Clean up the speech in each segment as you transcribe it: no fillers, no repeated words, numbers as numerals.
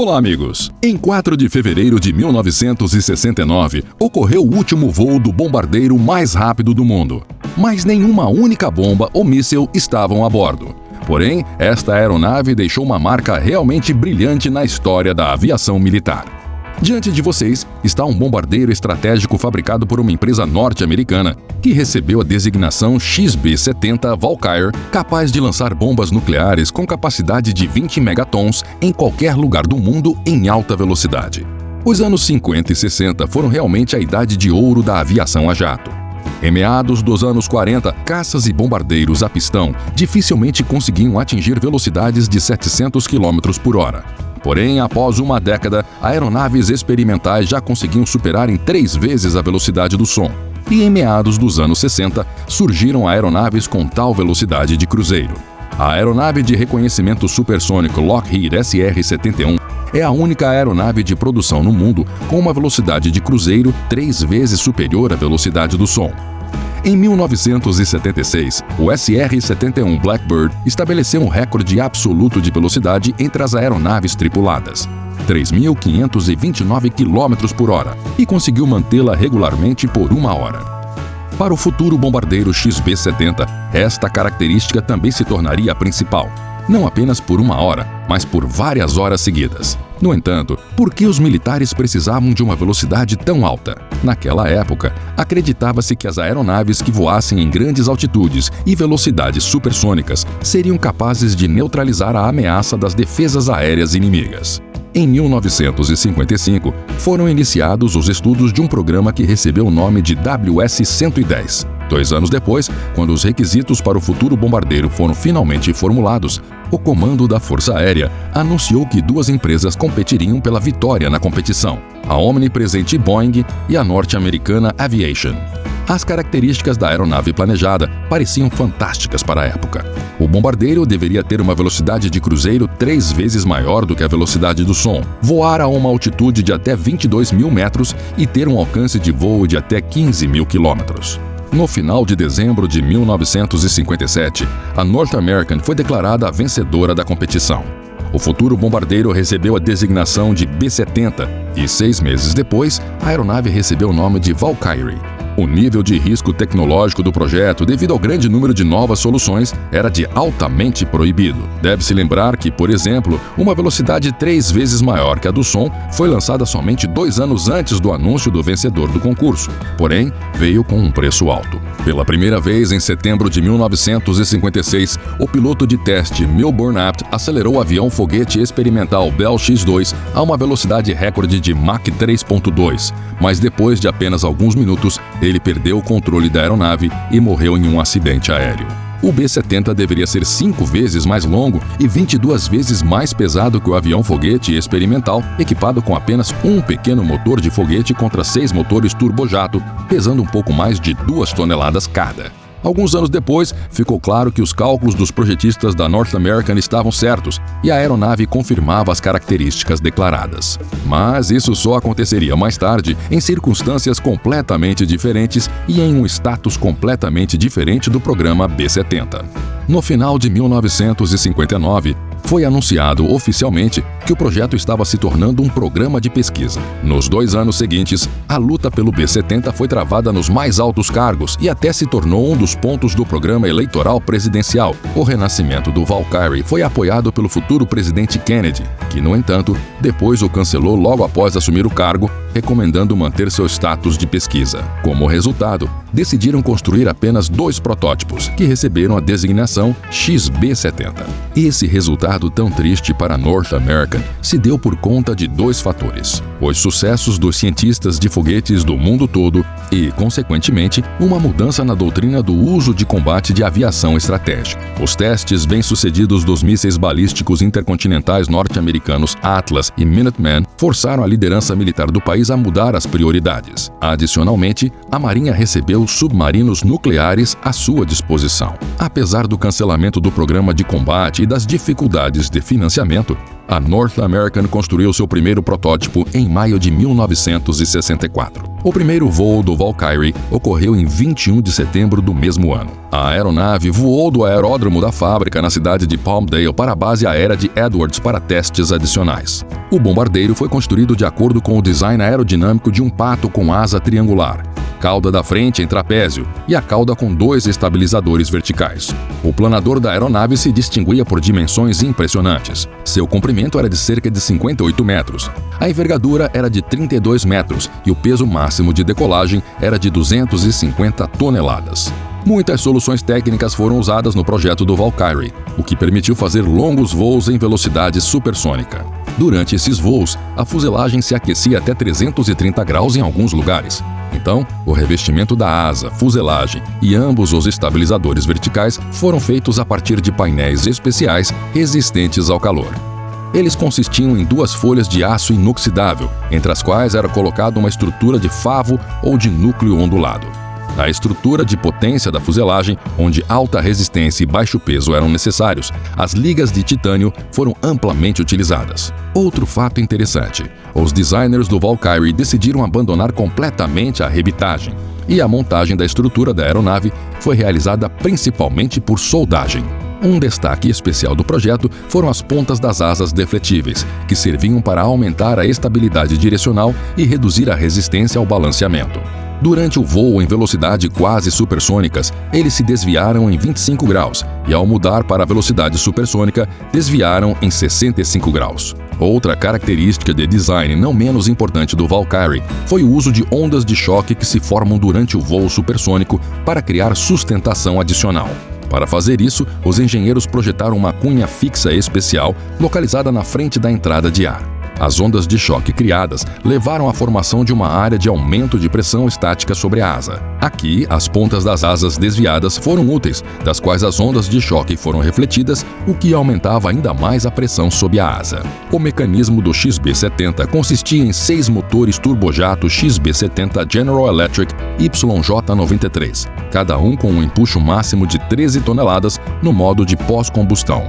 Olá, amigos! Em 4 de fevereiro de 1969, ocorreu o último voo do bombardeiro mais rápido do mundo. Mas nenhuma única bomba ou míssil estavam a bordo. Porém, esta aeronave deixou uma marca realmente brilhante na história da aviação militar. Diante de vocês está um bombardeiro estratégico fabricado por uma empresa norte-americana que recebeu a designação XB-70 Valkyrie, capaz de lançar bombas nucleares com capacidade de 20 megatons em qualquer lugar do mundo em alta velocidade. Os anos 50 e 60 foram realmente a idade de ouro da aviação a jato. Em meados dos anos 40, caças e bombardeiros a pistão dificilmente conseguiam atingir velocidades de 700 km por hora. Porém, após uma década, aeronaves experimentais já conseguiam superar em 3 vezes a velocidade do som. E em meados dos anos 60, surgiram aeronaves com tal velocidade de cruzeiro. A aeronave de reconhecimento supersônico Lockheed SR-71 é a única aeronave de produção no mundo com uma velocidade de cruzeiro 3 vezes superior à velocidade do som. Em 1976, o SR-71 Blackbird estabeleceu um recorde absoluto de velocidade entre as aeronaves tripuladas, 3.529 km por hora, e conseguiu mantê-la regularmente por 1 hora. Para o futuro bombardeiro XB-70, esta característica também se tornaria a principal, não apenas por 1 hora, mas por várias horas seguidas. No entanto, por que os militares precisavam de uma velocidade tão alta? Naquela época, acreditava-se que as aeronaves que voassem em grandes altitudes e velocidades supersônicas seriam capazes de neutralizar a ameaça das defesas aéreas inimigas. Em 1955, foram iniciados os estudos de um programa que recebeu o nome de WS-110. 2 anos depois, quando os requisitos para o futuro bombardeiro foram finalmente formulados, o Comando da Força Aérea anunciou que 2 empresas competiriam pela vitória na competição: a omnipresente Boeing e a norte-americana Aviation. As características da aeronave planejada pareciam fantásticas para a época. O bombardeiro deveria ter uma velocidade de cruzeiro 3 vezes maior do que a velocidade do som, voar a uma altitude de até 22 mil metros e ter um alcance de voo de até 15 mil quilômetros. No final de dezembro de 1957, a North American foi declarada a vencedora da competição. O futuro bombardeiro recebeu a designação de B-70 e 6 meses depois, a aeronave recebeu o nome de Valkyrie. O nível de risco tecnológico do projeto, devido ao grande número de novas soluções, era de altamente proibido. Deve-se lembrar que, por exemplo, uma velocidade 3 vezes maior que a do som foi lançada somente 2 anos antes do anúncio do vencedor do concurso. Porém, veio com um preço alto. Pela primeira vez, em setembro de 1956, o piloto de teste Milburn Apt acelerou o avião-foguete experimental Bell X-2 a uma velocidade recorde de Mach 3.2, mas depois de apenas alguns minutos, ele perdeu o controle da aeronave e morreu em um acidente aéreo. O B-70 deveria ser 5 vezes mais longo e 22 vezes mais pesado que o avião-foguete experimental, equipado com apenas um pequeno motor de foguete contra 6 motores turbojato, pesando um pouco mais de 2 toneladas cada. Alguns anos depois, ficou claro que os cálculos dos projetistas da North American estavam certos e a aeronave confirmava as características declaradas. Mas isso só aconteceria mais tarde, em circunstâncias completamente diferentes e em um status completamente diferente do programa B-70. No final de 1959, foi anunciado oficialmente que o projeto estava se tornando um programa de pesquisa. Nos 2 anos seguintes, a luta pelo B-70 foi travada nos mais altos cargos e até se tornou um dos pontos do programa eleitoral presidencial. O renascimento do Valkyrie foi apoiado pelo futuro presidente Kennedy, que, no entanto, depois o cancelou logo após assumir o cargo, recomendando manter seu status de pesquisa. Como resultado, decidiram construir apenas 2 protótipos, que receberam a designação XB-70. Esse resultado tão triste para a North American se deu por conta de 2 fatores: os sucessos dos cientistas de foguetes do mundo todo e, consequentemente, uma mudança na doutrina do uso de combate de aviação estratégica. Os testes bem-sucedidos dos mísseis balísticos intercontinentais norte-americanos Atlas e Minuteman forçaram a liderança militar do país a mudar as prioridades. Adicionalmente, a Marinha recebeu submarinos nucleares à sua disposição. Apesar do cancelamento do programa de combate e das dificuldades de financiamento, a North American construiu seu primeiro protótipo em maio de 1964. O primeiro voo do Valkyrie ocorreu em 21 de setembro do mesmo ano. A aeronave voou do aeródromo da fábrica na cidade de Palmdale para a base aérea de Edwards para testes adicionais. O bombardeiro foi construído de acordo com o design aerodinâmico de um pato com asa triangular, cauda da frente em trapézio e a cauda com 2 estabilizadores verticais. O planador da aeronave se distinguia por dimensões impressionantes. Seu comprimento era de cerca de 58 metros, a envergadura era de 32 metros e o peso máximo de decolagem era de 250 toneladas. Muitas soluções técnicas foram usadas no projeto do Valkyrie, o que permitiu fazer longos voos em velocidade supersônica. Durante esses voos, a fuselagem se aquecia até 330 graus em alguns lugares. Então, o revestimento da asa, fuselagem e ambos os estabilizadores verticais foram feitos a partir de painéis especiais resistentes ao calor. Eles consistiam em 2 folhas de aço inoxidável, entre as quais era colocada uma estrutura de favo ou de núcleo ondulado. Na estrutura de potência da fuselagem, onde alta resistência e baixo peso eram necessários, as ligas de titânio foram amplamente utilizadas. Outro fato interessante: os designers do Valkyrie decidiram abandonar completamente a rebitagem, e a montagem da estrutura da aeronave foi realizada principalmente por soldagem. Um destaque especial do projeto foram as pontas das asas defletíveis, que serviam para aumentar a estabilidade direcional e reduzir a resistência ao balanceamento. Durante o voo em velocidade quase supersônicas, eles se desviaram em 25 graus e, ao mudar para a velocidade supersônica, desviaram em 65 graus. Outra característica de design não menos importante do Valkyrie foi o uso de ondas de choque que se formam durante o voo supersônico para criar sustentação adicional. Para fazer isso, os engenheiros projetaram uma cunha fixa especial localizada na frente da entrada de ar. As ondas de choque criadas levaram à formação de uma área de aumento de pressão estática sobre a asa. Aqui, as pontas das asas desviadas foram úteis, das quais as ondas de choque foram refletidas, o que aumentava ainda mais a pressão sob a asa. O mecanismo do XB-70 consistia em 6 motores turbojato XB-70 General Electric YJ-93, cada um com um empuxo máximo de 13 toneladas no modo de pós-combustão.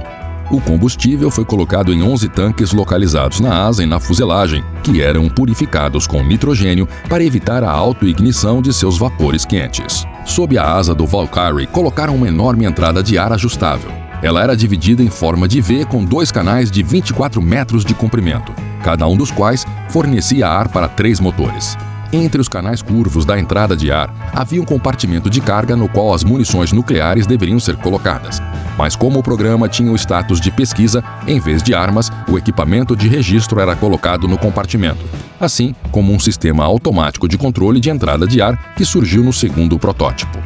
O combustível foi colocado em 11 tanques localizados na asa e na fuselagem, que eram purificados com nitrogênio para evitar a autoignição de seus vapores quentes. Sob a asa do Valkyrie, colocaram uma enorme entrada de ar ajustável. Ela era dividida em forma de V com 2 canais de 24 metros de comprimento, cada um dos quais fornecia ar para 3 motores. Entre os canais curvos da entrada de ar, havia um compartimento de carga no qual as munições nucleares deveriam ser colocadas. Mas como o programa tinha o status de pesquisa, em vez de armas, o equipamento de registro era colocado no compartimento, assim como um sistema automático de controle de entrada de ar que surgiu no segundo protótipo.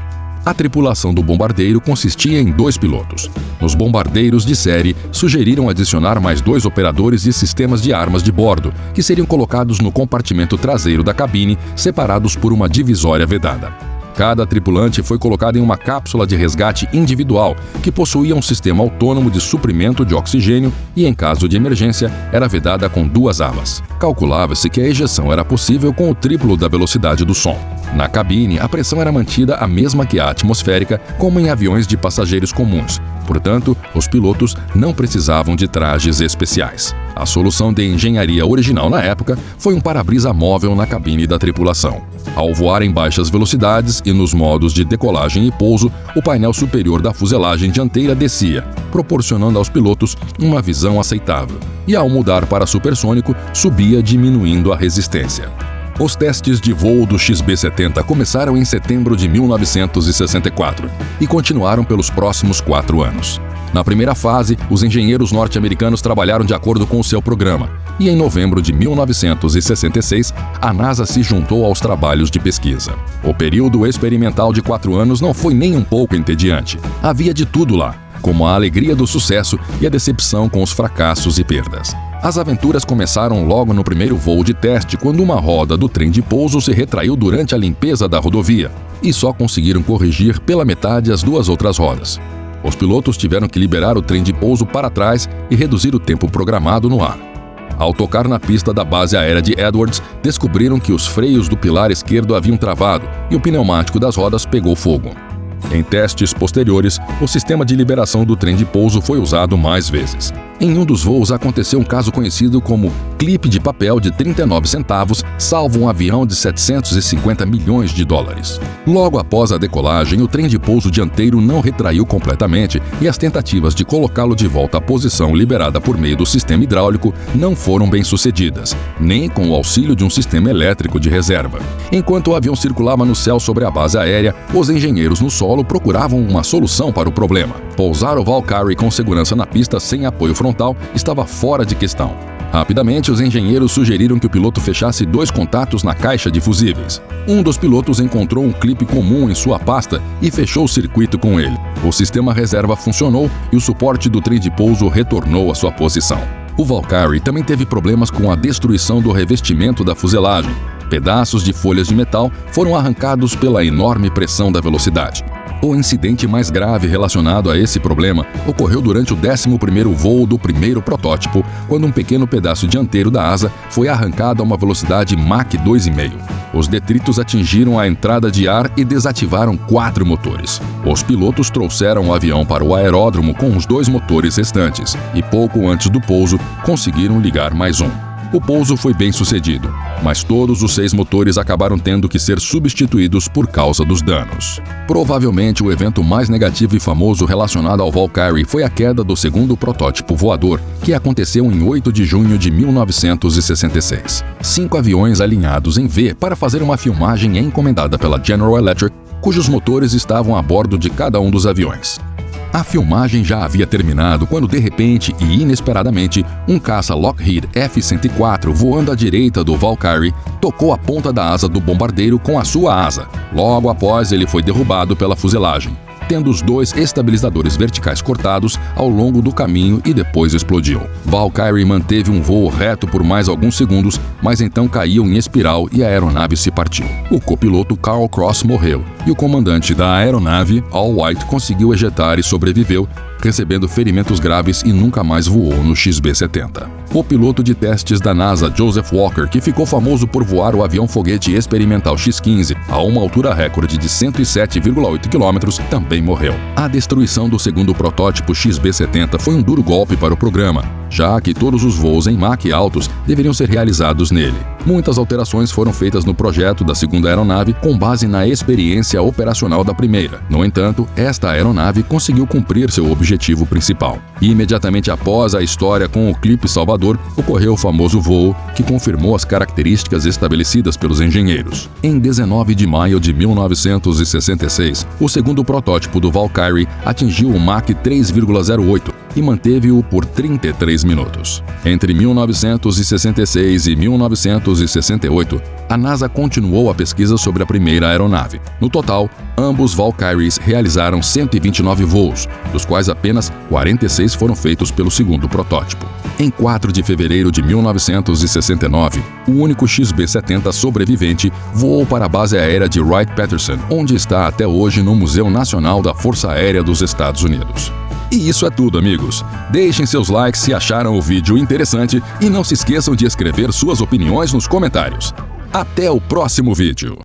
A tripulação do bombardeiro consistia em 2 pilotos. Nos bombardeiros de série, sugeriram adicionar mais 2 operadores de sistemas de armas de bordo, que seriam colocados no compartimento traseiro da cabine, separados por uma divisória vedada. Cada tripulante foi colocado em uma cápsula de resgate individual, que possuía um sistema autônomo de suprimento de oxigênio e, em caso de emergência, era vedada com 2 alas. Calculava-se que a ejeção era possível com o triplo da velocidade do som. Na cabine, a pressão era mantida a mesma que a atmosférica, como em aviões de passageiros comuns. Portanto, os pilotos não precisavam de trajes especiais. A solução de engenharia original na época foi um para-brisa móvel na cabine da tripulação. Ao voar em baixas velocidades e nos modos de decolagem e pouso, o painel superior da fuselagem dianteira descia, proporcionando aos pilotos uma visão aceitável, e ao mudar para supersônico, subia diminuindo a resistência. Os testes de voo do XB-70 começaram em setembro de 1964 e continuaram pelos próximos 4 anos. Na primeira fase, os engenheiros norte-americanos trabalharam de acordo com o seu programa, e em novembro de 1966, a NASA se juntou aos trabalhos de pesquisa. O período experimental de 4 anos não foi nem um pouco entediante. Havia de tudo lá, como a alegria do sucesso e a decepção com os fracassos e perdas. As aventuras começaram logo no primeiro voo de teste, quando uma roda do trem de pouso se retraiu durante a limpeza da rodovia, e só conseguiram corrigir pela metade as 2 outras rodas. Os pilotos tiveram que liberar o trem de pouso para trás e reduzir o tempo programado no ar. Ao tocar na pista da base aérea de Edwards, descobriram que os freios do pilar esquerdo haviam travado e o pneumático das rodas pegou fogo. Em testes posteriores, o sistema de liberação do trem de pouso foi usado mais vezes. Em um dos voos aconteceu um caso conhecido como clipe de papel de 39 centavos salva um avião de 750 milhões de dólares. Logo após a decolagem, o trem de pouso dianteiro não retraiu completamente e as tentativas de colocá-lo de volta à posição liberada por meio do sistema hidráulico não foram bem-sucedidas, nem com o auxílio de um sistema elétrico de reserva. Enquanto o avião circulava no céu sobre a base aérea, os engenheiros no solo procuravam uma solução para o problema. Pousar o Valkyrie com segurança na pista sem apoio frontal estava fora de questão. Rapidamente, os engenheiros sugeriram que o piloto fechasse 2 contatos na caixa de fusíveis. Um dos pilotos encontrou um clipe comum em sua pasta e fechou o circuito com ele. O sistema reserva funcionou e o suporte do trem de pouso retornou à sua posição. O Valkyrie também teve problemas com a destruição do revestimento da fuselagem. Pedaços de folhas de metal foram arrancados pela enorme pressão da velocidade. O incidente mais grave relacionado a esse problema ocorreu durante o 11º voo do primeiro protótipo, quando um pequeno pedaço dianteiro da asa foi arrancado a uma velocidade Mach 2,5. Os detritos atingiram a entrada de ar e desativaram 4 motores. Os pilotos trouxeram o avião para o aeródromo com os 2 motores restantes e, pouco antes do pouso, conseguiram ligar mais um. O pouso foi bem sucedido, mas todos os 6 motores acabaram tendo que ser substituídos por causa dos danos. Provavelmente o evento mais negativo e famoso relacionado ao Valkyrie foi a queda do segundo protótipo voador, que aconteceu em 8 de junho de 1966. 5 aviões alinhados em V para fazer uma filmagem encomendada pela General Electric, cujos motores estavam a bordo de cada um dos aviões. A filmagem já havia terminado quando, de repente e inesperadamente, um caça Lockheed F-104 voando à direita do Valkyrie tocou a ponta da asa do bombardeiro com a sua asa. Logo após, ele foi derrubado pela fuselagem, tendo os 2 estabilizadores verticais cortados ao longo do caminho e depois explodiu. Valkyrie manteve um voo reto por mais alguns segundos, mas então caiu em espiral e a aeronave se partiu. O copiloto Carl Cross morreu e o comandante da aeronave, Al White, conseguiu ejetar e sobreviveu, recebendo ferimentos graves e nunca mais voou no XB-70. O piloto de testes da NASA, Joseph Walker, que ficou famoso por voar o avião-foguete experimental X-15 a uma altura recorde de 107,8 km, também morreu. A destruição do segundo protótipo XB-70 foi um duro golpe para o programa, já que todos os voos em Mach altos deveriam ser realizados nele. Muitas alterações foram feitas no projeto da segunda aeronave com base na experiência operacional da primeira. No entanto, esta aeronave conseguiu cumprir seu objetivo principal. E imediatamente após a história com o clipe salvador, ocorreu o famoso voo que confirmou as características estabelecidas pelos engenheiros. Em 19 de maio de 1966, o segundo protótipo do Valkyrie atingiu o Mach 3,08 e manteve-o por 33 minutos. Entre 1966 e 1968, a NASA continuou a pesquisa sobre a primeira aeronave. No total, ambos Valkyries realizaram 129 voos, dos quais apenas 46 foram feitos pelo segundo protótipo. Em 4 de fevereiro de 1969, o único XB-70 sobrevivente voou para a base aérea de Wright-Patterson, onde está até hoje no Museu Nacional da Força Aérea dos Estados Unidos. E isso é tudo, amigos. Deixem seus likes se acharam o vídeo interessante e não se esqueçam de escrever suas opiniões nos comentários. Até o próximo vídeo!